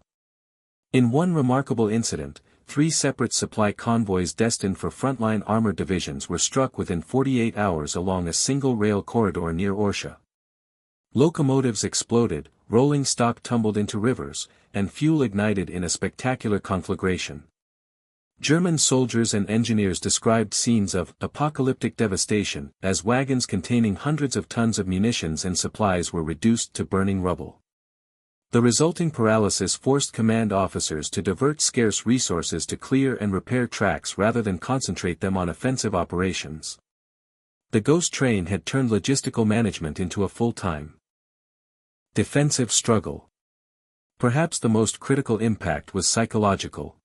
In one remarkable incident, 3 separate supply convoys destined for frontline armored divisions were struck within 48 hours along a single rail corridor near Orsha. Locomotives exploded, rolling stock tumbled into rivers, and fuel ignited in a spectacular conflagration. German soldiers and engineers described scenes of apocalyptic devastation as wagons containing hundreds of tons of munitions and supplies were reduced to burning rubble. The resulting paralysis forced command officers to divert scarce resources to clear and repair tracks rather than concentrate them on offensive operations. The ghost train had turned logistical management into a full-time defensive struggle. Perhaps the most critical impact was psychological.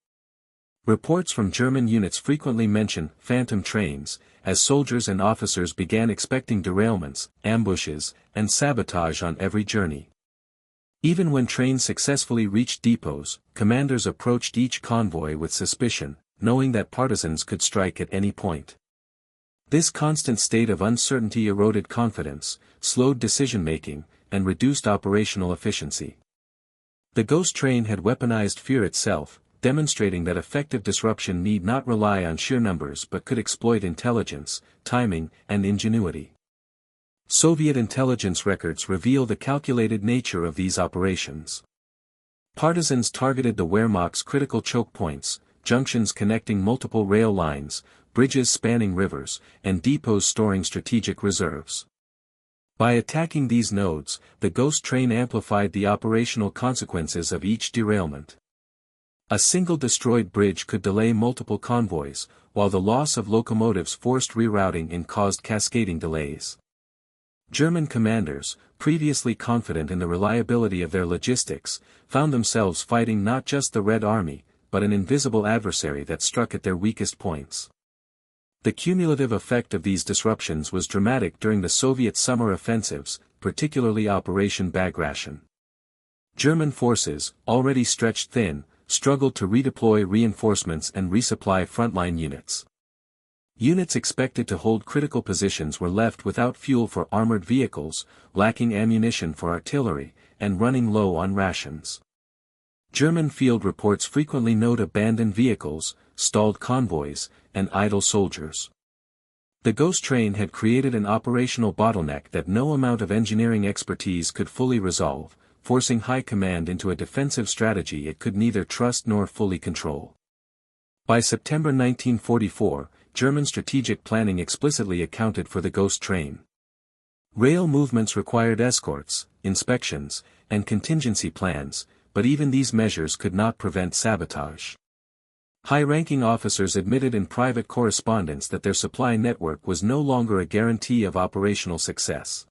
Reports from German units frequently mention phantom trains, as soldiers and officers began expecting derailments, ambushes, and sabotage on every journey. Even when trains successfully reached depots, commanders approached each convoy with suspicion, knowing that partisans could strike at any point. This constant state of uncertainty eroded confidence, slowed decision-making, and reduced operational efficiency. The ghost train had weaponized fear itself, demonstrating that effective disruption need not rely on sheer numbers but could exploit intelligence, timing, and ingenuity. Soviet intelligence records reveal the calculated nature of these operations. Partisans targeted the Wehrmacht's critical choke points, junctions connecting multiple rail lines, bridges spanning rivers, and depots storing strategic reserves. By attacking these nodes, the ghost train amplified the operational consequences of each derailment. A single destroyed bridge could delay multiple convoys, while the loss of locomotives forced rerouting and caused cascading delays. German commanders, previously confident in the reliability of their logistics, found themselves fighting not just the Red Army, but an invisible adversary that struck at their weakest points. The cumulative effect of these disruptions was dramatic during the Soviet summer offensives, particularly Operation Bagration. German forces, already stretched thin, struggled to redeploy reinforcements and resupply frontline units. Units expected to hold critical positions were left without fuel for armored vehicles, lacking ammunition for artillery, and running low on rations. German field reports frequently note abandoned vehicles, stalled convoys, and idle soldiers. The ghost train had created an operational bottleneck that no amount of engineering expertise could fully resolve, forcing high command into a defensive strategy it could neither trust nor fully control. By September 1944, German strategic planning explicitly accounted for the ghost train. Rail movements required escorts, inspections, and contingency plans, but even these measures could not prevent sabotage. High-ranking officers admitted in private correspondence that their supply network was no longer a guarantee of operational success.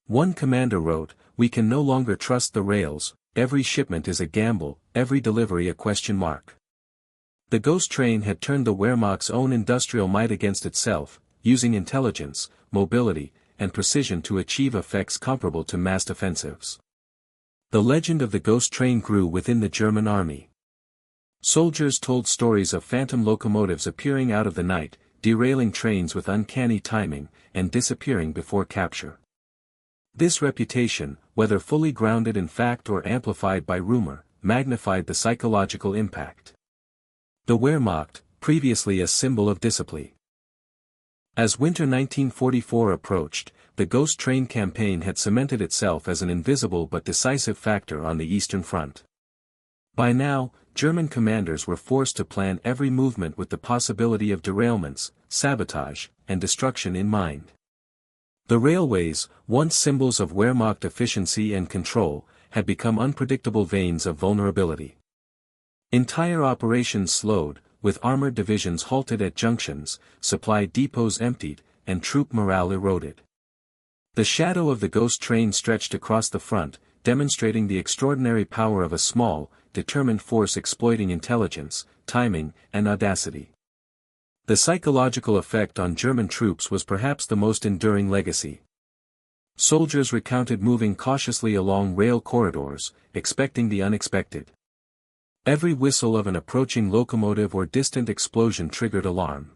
One commander wrote, "We can no longer trust the rails, every shipment is a gamble, every delivery a question mark." The ghost train had turned the Wehrmacht's own industrial might against itself, using intelligence, mobility, and precision to achieve effects comparable to massed offensives. The legend of the ghost train grew within the German army. Soldiers told stories of phantom locomotives appearing out of the night, derailing trains with uncanny timing, and disappearing before capture. This reputation, whether fully grounded in fact or amplified by rumor, magnified the psychological impact. The Wehrmacht, previously a symbol of discipline. As winter 1944 approached, the ghost train campaign had cemented itself as an invisible but decisive factor on the Eastern Front. By now, German commanders were forced to plan every movement with the possibility of derailments, sabotage, and destruction in mind. The railways, once symbols of Wehrmacht efficiency and control, had become unpredictable veins of vulnerability. Entire operations slowed, with armored divisions halted at junctions, supply depots emptied, and troop morale eroded. The shadow of the ghost train stretched across the front, demonstrating the extraordinary power of a small, determined force exploiting intelligence, timing, and audacity. The psychological effect on German troops was perhaps the most enduring legacy. Soldiers recounted moving cautiously along rail corridors, expecting the unexpected. Every whistle of an approaching locomotive or distant explosion triggered alarm.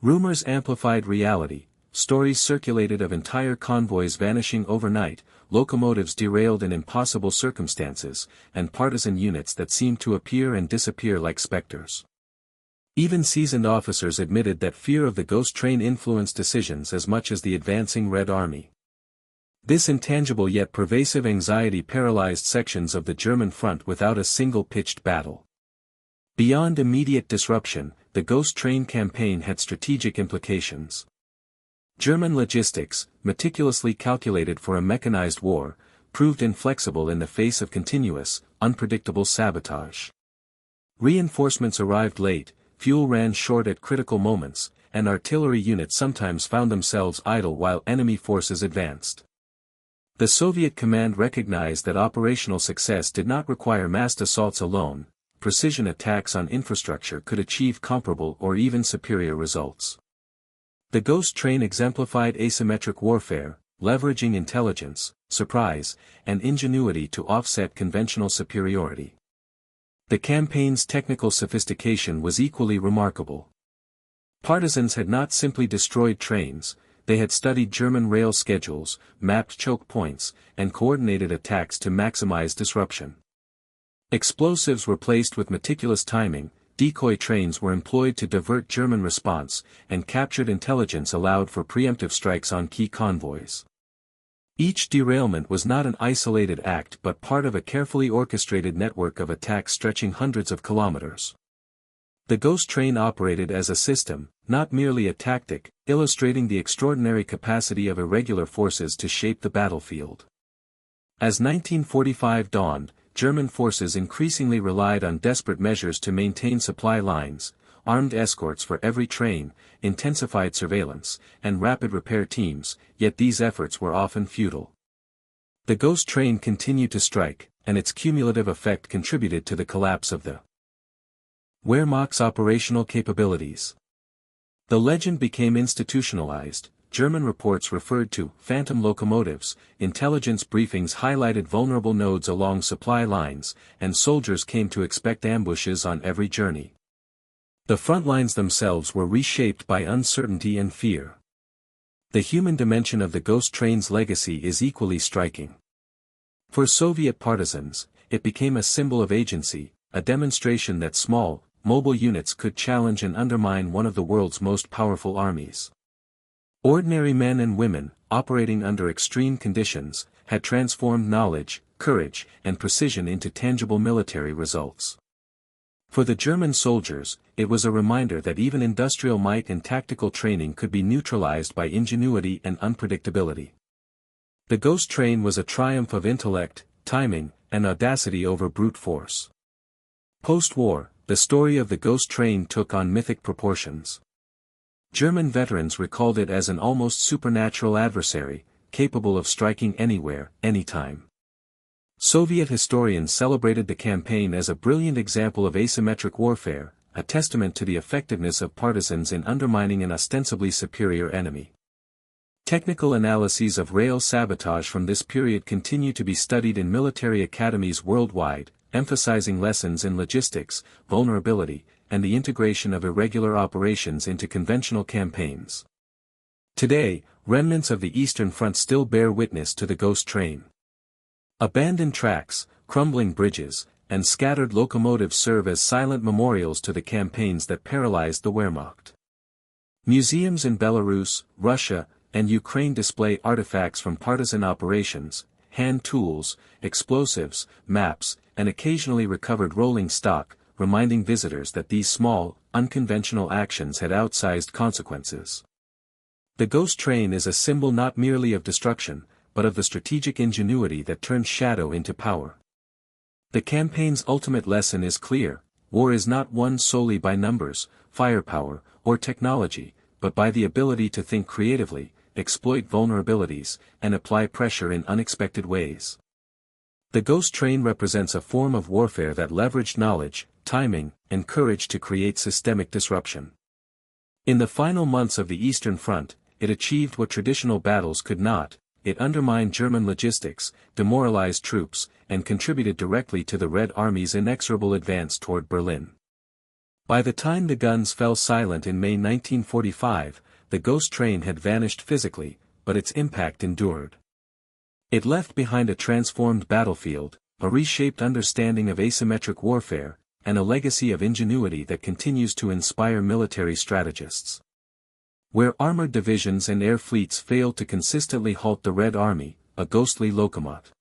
Rumors amplified reality, stories circulated of entire convoys vanishing overnight, locomotives derailed in impossible circumstances, and partisan units that seemed to appear and disappear like specters. Even seasoned officers admitted that fear of the ghost train influenced decisions as much as the advancing Red Army. This intangible yet pervasive anxiety paralyzed sections of the German front without a single pitched battle. Beyond immediate disruption, the ghost train campaign had strategic implications. German logistics, meticulously calculated for a mechanized war, proved inflexible in the face of continuous, unpredictable sabotage. Reinforcements arrived late, fuel ran short at critical moments, and artillery units sometimes found themselves idle while enemy forces advanced. The Soviet command recognized that operational success did not require massed assaults alone. Precision attacks on infrastructure could achieve comparable or even superior results. The ghost train exemplified asymmetric warfare, leveraging intelligence, surprise, and ingenuity to offset conventional superiority. The campaign's technical sophistication was equally remarkable. Partisans had not simply destroyed trains, they had studied German rail schedules, mapped choke points, and coordinated attacks to maximize disruption. Explosives were placed with meticulous timing, decoy trains were employed to divert German response, and captured intelligence allowed for preemptive strikes on key convoys. Each derailment was not an isolated act but part of a carefully orchestrated network of attacks stretching hundreds of kilometers. The ghost train operated as a system, not merely a tactic, illustrating the extraordinary capacity of irregular forces to shape the battlefield. As 1945 dawned, German forces increasingly relied on desperate measures to maintain supply lines, armed escorts for every train, intensified surveillance, and rapid repair teams, yet these efforts were often futile. The ghost train continued to strike, and its cumulative effect contributed to the collapse of the Wehrmacht's operational capabilities. The legend became institutionalized. German reports referred to phantom locomotives, intelligence briefings highlighted vulnerable nodes along supply lines, and soldiers came to expect ambushes on every journey. The front lines themselves were reshaped by uncertainty and fear. The human dimension of the ghost train's legacy is equally striking. For Soviet partisans, it became a symbol of agency, a demonstration that small, mobile units could challenge and undermine one of the world's most powerful armies. Ordinary men and women, operating under extreme conditions, had transformed knowledge, courage, and precision into tangible military results. For the German soldiers, it was a reminder that even industrial might and tactical training could be neutralized by ingenuity and unpredictability. The ghost train was a triumph of intellect, timing, and audacity over brute force. Post-war, the story of the ghost train took on mythic proportions. German veterans recalled it as an almost supernatural adversary, capable of striking anywhere, anytime. Soviet historians celebrated the campaign as a brilliant example of asymmetric warfare, a testament to the effectiveness of partisans in undermining an ostensibly superior enemy. Technical analyses of rail sabotage from this period continue to be studied in military academies worldwide, emphasizing lessons in logistics, vulnerability, and the integration of irregular operations into conventional campaigns. Today, remnants of the Eastern Front still bear witness to the ghost train. Abandoned tracks, crumbling bridges, and scattered locomotives serve as silent memorials to the campaigns that paralyzed the Wehrmacht. Museums in Belarus, Russia, and Ukraine display artifacts from partisan operations, hand tools, explosives, maps, and occasionally recovered rolling stock, reminding visitors that these small, unconventional actions had outsized consequences. The ghost train is a symbol not merely of destruction, but of the strategic ingenuity that turned shadow into power. The campaign's ultimate lesson is clear: war is not won solely by numbers, firepower, or technology, but by the ability to think creatively, exploit vulnerabilities, and apply pressure in unexpected ways. The ghost train represents a form of warfare that leveraged knowledge, timing, and courage to create systemic disruption. In the final months of the Eastern Front, it achieved what traditional battles could not: it undermined German logistics, demoralized troops, and contributed directly to the Red Army's inexorable advance toward Berlin. By the time the guns fell silent in May 1945, the ghost train had vanished physically, but its impact endured. It left behind a transformed battlefield, a reshaped understanding of asymmetric warfare, and a legacy of ingenuity that continues to inspire military strategists. Where armored divisions and air fleets failed to consistently halt the Red Army, a ghostly locomotive